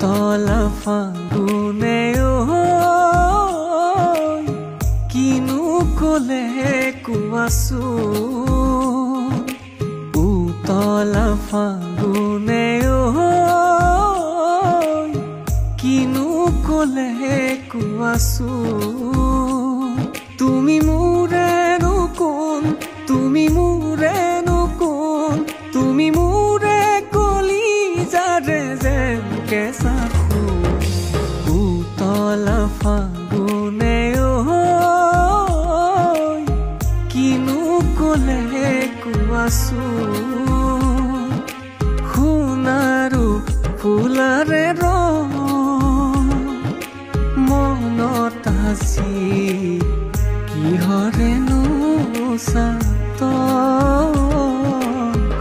উতলা ফাগুনে কিনো কলে কোৱাচোন উতলা ফাগুনে কিনো কলে কোৱাচোন তুমি মোৰেনো কোন তুমি মোৰেনো কোন তুমি মোৰে কলিজাৰে যেন কেঁচা ফুল উতলা ফাগুনে কিনো কলে কোৱাচোন সোণাৰু ফুলাৰে ৰং মনত আজি কিহৰেনো চাতন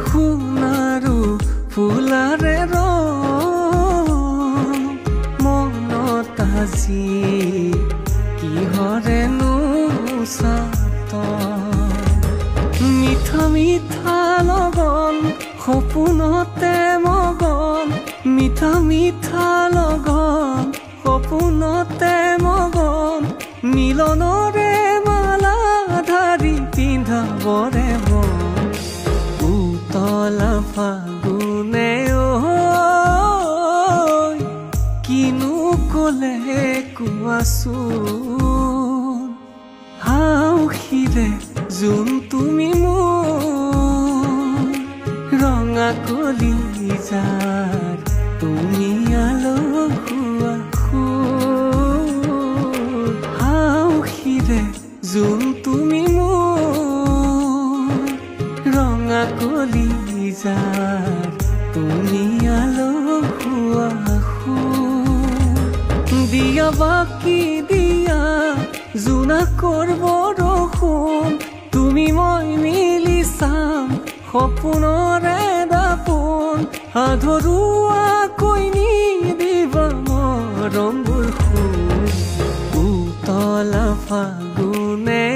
সোণাৰু ফুলাৰে ৰং মনত আজি কিহৰেনো চাতন মিঠা মিঠা লগন সপোনতে মগন মিঠা মিঠা লগন সপোনতে মগন মিলনৰে মালা ধাৰি পিন্ধাবৰে মন উতলা ফাগুনে কিনো কলে কোৱাচোন হাউখিৰে যোন তুমি মোৰ ৰঙা কলিজাৰ তুমি আলহুৱা ফুল হাউখিৰে যোন তুমি মোৰ ৰঙা কলিজাৰ তুমি আলহুৱা ফুল দিয়া বাকি দিয়া জোনা কৰব ৰখোন তুমি মই মিলি চাম সপোনৰে দাপোন আধৰুৱাকৈ নিদিবা মৰমবোৰ ফুল উতলা ফাগুনে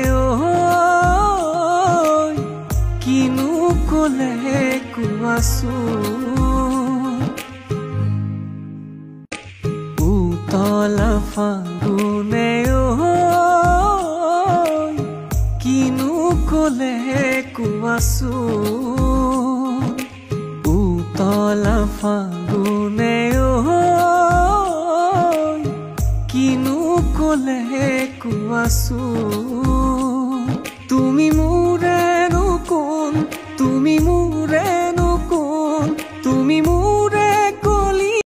কিনো কলে কোৱাচোন উতলা ফাগুনে কিনো কলে কোৱাচোন উতলা ফাগুনে কিনো কলে কোৱাচোন তুমি মোৰ